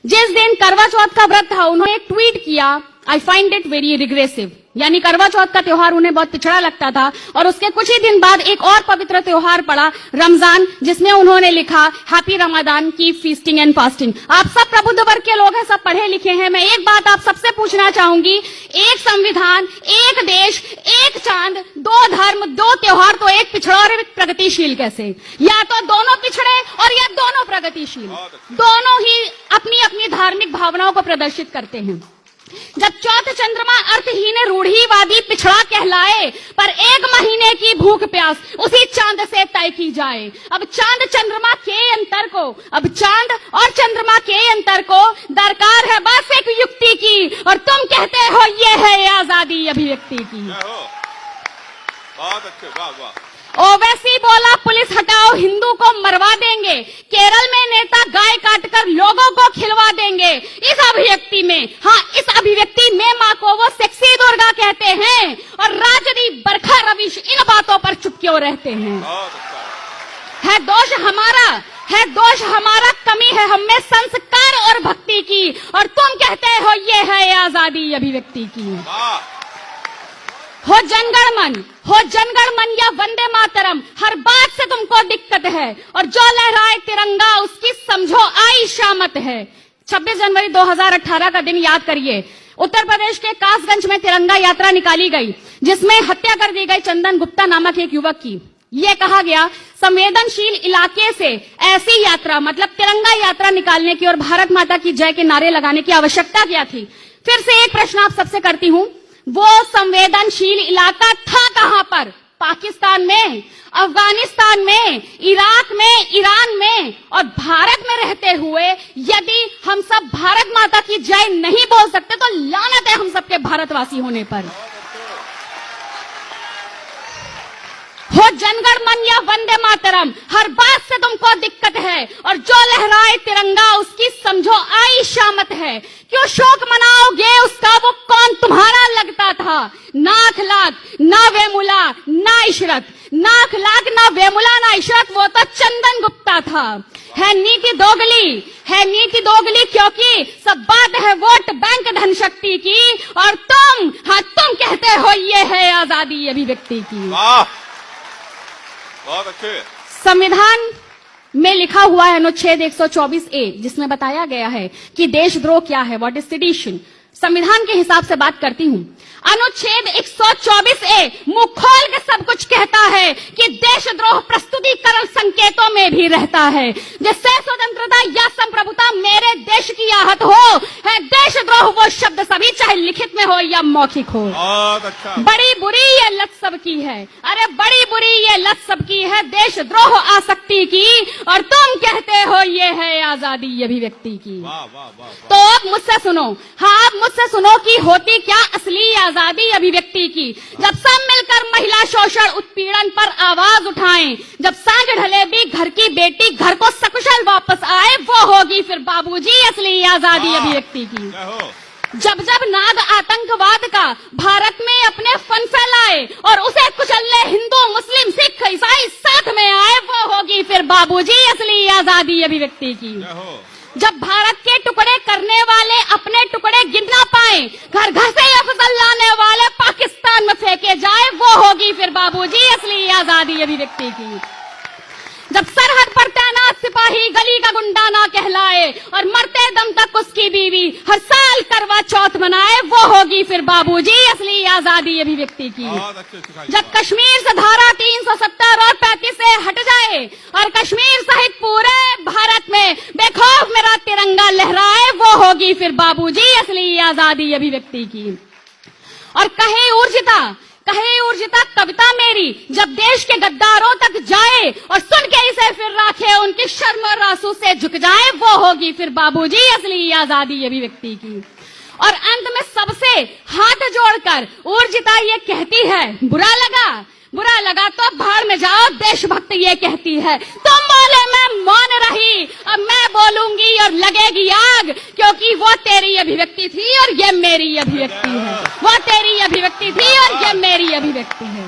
जिस दिन करवा चौथ का व्रत था, उन्होंने एक ट्वीट किया, I find it very regressive, यानी करवा चौथ का त्योहार उन्हें बहुत पिछड़ा लगता था। और उसके कुछ ही दिन बाद एक और पवित्र त्योहार पड़ा, रमजान, जिसमें उन्होंने लिखा happy Ramzan, keep feasting and fasting. आप सब प्रबुद्ध वर्ग के लोग हैं, सब पढ़े लिखे हैं। मैं एक बात आप सबसे पूछना चाहूंगी, एक संविधान, एक देश, एक चांद, दो धर्म, दो त्योहार, तो एक पिछड़ा और एक प्रगतिशील कैसे? या तो दोनों पिछड़े और या दोनों प्रगतिशील, दोनों ही अपनी अपनी धार्मिक भावनाओं को प्रदर्शित करते हैं। जब चौथ चंद्रमा अर्थहीन रूढ़िवादी पिछड़ा कहलाए, पर एक महीने की भूख प्यास उसी चांद से तय की जाए। अब चांद चंद्रमा के अंतर को, अब चांद और चंद्रमा के अंतर को दरकार है बस एक युक्ति की, और तुम कहते हो ये है आजादी अभिव्यक्ति की। बहुत अच्छे, वाह वाह। ओवैसी बोला पुलिस हटाओ, हिंदू को मरवा देंगे। केरल में नेता गाय काटकर लोगों को खिलवा देंगे। इस अभिव्यक्ति में, हाँ इस अभिव्यक्ति में माँ को वो सेक्सी दुर्गा कहते हैं, और राजदीप, बरखा, रविश इन बातों पर चुप क्यों रहते हैं? है दोष हमारा, है दोष हमारा, कमी है हमें संस्कार और भक्ति की, और तुम कहते हो ये है आजादी अभिव्यक्ति की। हो जनगण मन या वंदे मातरम, हर बात से तुमको दिक्कत है, और जो लहराए तिरंगा उसकी समझो आई शामत है। 26 जनवरी 2018 का दिन याद करिए। उत्तर प्रदेश के कासगंज में तिरंगा यात्रा निकाली गई, जिसमें हत्या कर दी गई चंदन गुप्ता नामक एक युवक की। ये कहा गया संवेदनशील इलाके से ऐसी यात्रा, मतलब तिरंगा यात्रा निकालने की और भारत माता की जय के नारे लगाने की आवश्यकता क्या थी? फिर से एक प्रश्न आप सबसे करती हूं, वो संवेदनशील इलाका था कहां पर? पाकिस्तान में, अफगानिस्तान में, इराक में, ईरान में, और भारत में रहते हुए यदि हम सब भारत माता की जय नहीं बोल सकते तो लानत है हम सबके भारतवासी होने पर। हो जनगण मन या वंदे मातरम, हर बात से तुमको दिक्कत है, और जो लहराए तिरंगा उसकी समझो आई शामत है। क्यों शोक मनाओगे उसका, वो कौन तुम्हारा लगता था? ना अखलाक, ना वेमुला, ना इशरत, ना अखलाक, ना वेमुला, ना इशरत, वो तो चंदन गुप्ता था। है नीति दोगली, है नीति दोगली, क्योंकि सब बात है वोट बैंक धन शक्ति की, और तुम, हाँ तुम कहते हो ये है आजादी अभिव्यक्ति की। बहुत अच्छे। संविधान में लिखा हुआ है अनुच्छेद 124A, जिसमें बताया गया है कि देशद्रोह क्या है, व्हाट इज सेडिशन। संविधान के हिसाब से बात करती हूं। अनुच्छेद 124A मुंह खोल के सब कुछ कहता है कि देशद्रोह प्रस्तुतिकरण संकेतों में भी रहता है, जिससे स्वतंत्रता या संप्रभुता मेरे देश की आहत हो। है देशद्रोह वो शब्द सभी, चाहे लिखित में हो या मौखिक हो। अच्छा। बड़ी बुरी ये लत सबकी है, अरे बड़ी बुरी ये लत सबकी है देशद्रोह आसक्ति की, और तुम कहते हो ये है आजादी अभिव्यक्ति की। वाह वाह वाह। तो अब मुझसे सुनो, हाँ आप मुझसे सुनो कि होती क्या असली आजादी अभिव्यक्ति की। जब सब मिलकर महिला शोषण उत्पीड़न पर आवाज उठाएं, जब सांझ ढले भी घर की बेटी घर को सकुशल वापस आए, वो होगी फिर बाबूजी असली आजादी अभिव्यक्ति की। जब जब नाग आतंकवाद का भारत में अपने फन फैलाए और उसे कुचलने हिंदू मुस्लिम सिख ईसाई साथ में आए, वो होगी फिर बाबूजी असली आजादी अभिव्यक्ति की। जब भारत के टुकड़े करने वाले अपने टुकड़े गिन ना पाए, घर घर से अफजल लाने वाले पाकिस्तान में फेंके जाए, वो होगी फिर बाबूजी असली आजादी अभिव्यक्ति की। जब सरहद पर तैनात सिपाही गली का गुंडा ना कहलाए, और मरते दम तक उसकी बीवी हर साल करवा चौथ मनाए, वो होगी फिर बाबूजी असली आजादी अभिव्यक्ति की। जब कश्मीर से धारा 370 और 35 से हट जाए, और कश्मीर सहित पूरे भारत में बेखौफ मेरा तिरंगा लहराए, वो होगी फिर बाबूजी असली आजादी अभिव्यक्ति की। और कहे ऊर्जिता कविता मेरी जब देश के गद्दारों तक जाए, और सुन के इसे फिर राखे उनकी शर्म और आंसू से झुक जाए, वो होगी फिर बाबूजी असली आजादी अभिव्यक्ति की। और अंत में सबसे हाथ जोड़कर ऊर्जिता ये कहती है, बुरा लगा तो भाड़ में जाओ, देशभक्त ये कहती है। तुम बोले मैं मौन रही, अब मैं बोलूंगी और लगेगी आग, क्योंकि वो तेरी अभिव्यक्ति थी और ये मेरी अभिव्यक्ति है। वो तेरी अभिव्यक्ति थी और ये मेरी अभिव्यक्ति है।